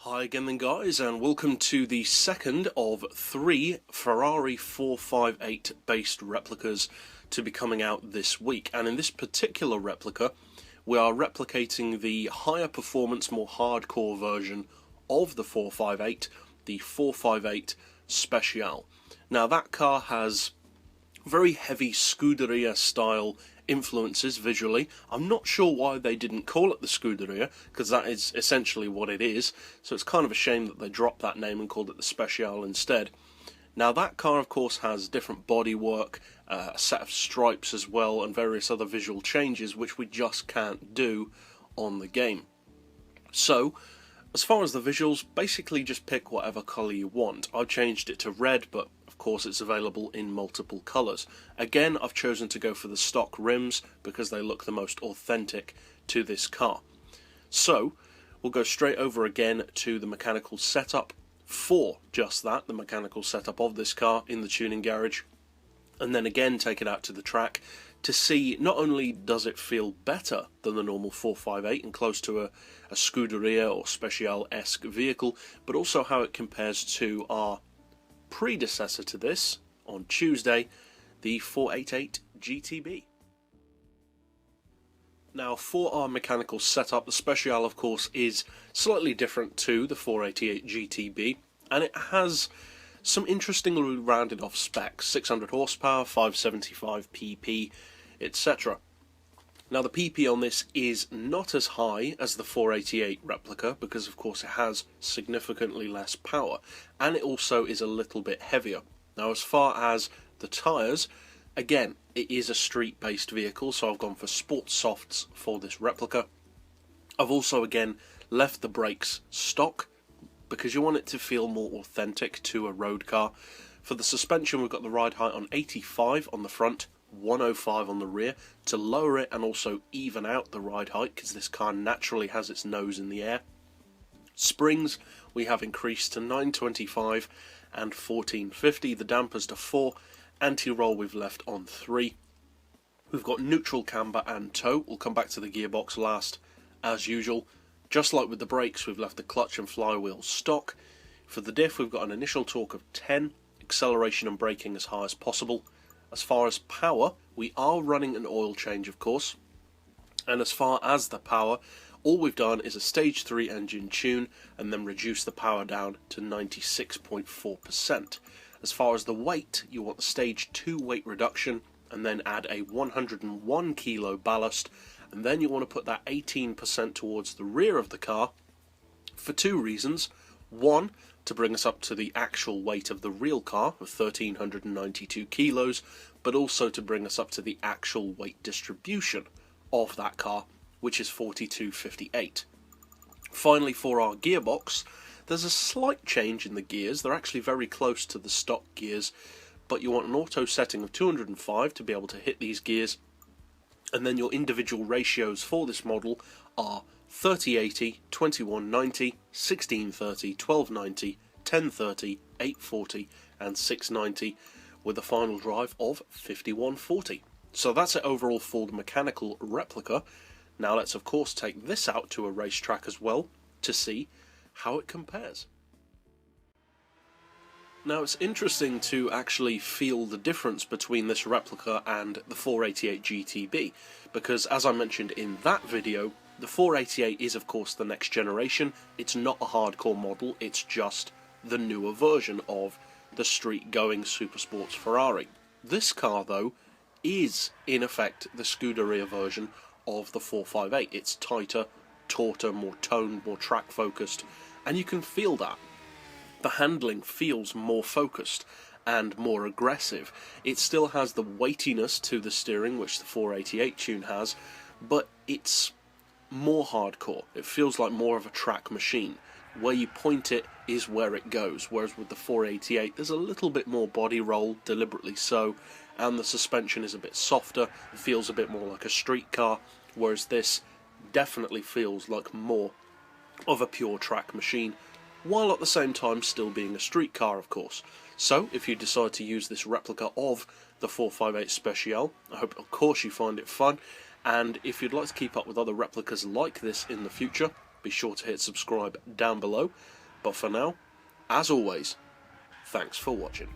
Hi again then guys, and welcome to the second of 3 Ferrari 458 based replicas to be coming out this week. And in this particular replica, we are replicating the higher performance, more hardcore version of the 458, the 458 Speciale. Now that car has very heavy Scuderia style influences visually. I'm not sure why they didn't call it the Scuderia, because that is essentially what it is, so it's kind of a shame that they dropped that name and called it the Speciale instead. Now that car of course has different bodywork, a set of stripes as well, and various other visual changes which we just can't do on the game. So as far as the visuals, basically just pick whatever colour you want. I've changed it to red, but of course it's available in multiple colours. Again, I've chosen to go for the stock rims because they look the most authentic to this car. So we'll go straight over again to the mechanical setup for just that, the mechanical setup of this car in the tuning garage, and then again take it out to the track to see not only does it feel better than the normal 458 and close to a Scuderia or Speciale-esque vehicle, but also how it compares to our predecessor to this on Tuesday, the 488 GTB. Now for our mechanical setup, the Speciale of course is slightly different to the 488 GTB, and it has some interestingly rounded off specs: 600 horsepower, 575 pp, etc. Now the pp on this is not as high as the 488 replica because of course it has significantly less power, and it also is a little bit heavier. Now as far as the tyres, again it is a street based vehicle, so I've gone for sports softs for this replica. I've also again left the brakes stock because you want it to feel more authentic to a road car. For the suspension, we've got the ride height on 85 on the front, 105 on the rear, to lower it and also even out the ride height because this car naturally has its nose in the air. Springs we have increased to 925 and 1450, the dampers to 4, anti-roll we've left on 3. We've got neutral camber and toe. We'll come back to the gearbox last as usual. Just like with the brakes, we've left the clutch and flywheel stock. For the diff, we've got an initial torque of 10, acceleration and braking as high as possible. As far as power, we are running an oil change of course, and as far as the power, all we've done is a stage 3 engine tune and then reduce the power down to 96.4%. As far as the weight, you want the stage 2 weight reduction and then add a 101 kilo ballast, and then you want to put that 18% towards the rear of the car for two reasons. One, to bring us up to the actual weight of the real car of 1,392 kilos, but also to bring us up to the actual weight distribution of that car, which is 4258. Finally, for our gearbox, there's a slight change in the gears. They're actually very close to the stock gears, but you want an auto setting of 205 to be able to hit these gears, and then your individual ratios for this model are 3080, 2190, 1630, 1290, 1030, 840 and 690, with a final drive of 5140. So that's it overall for the mechanical replica. Now let's of course take this out to a racetrack as well to see how it compares. Now it's interesting to actually feel the difference between this replica and the 488 GTB, because as I mentioned in that video, the 488 is of course the next generation. It's not a hardcore model, it's just the newer version of the street-going supersports Ferrari. This car though is in effect the Scuderia version of the 458. It's tighter, tauter, more toned, more track focused, and you can feel that. The handling feels more focused and more aggressive. It still has the weightiness to the steering which the 488 tune has, but it's more hardcore. It feels like more of a track machine. Where you point it is where it goes, whereas with the 488 there's a little bit more body roll, deliberately so, and the suspension is a bit softer, it feels a bit more like a street car, whereas this definitely feels like more of a pure track machine, while at the same time still being a street car of course. So if you decide to use this replica of the 458 Speciale, I hope of course you find it fun, and if you'd like to keep up with other replicas like this in the future, be sure to hit subscribe down below. But for now, as always, thanks for watching.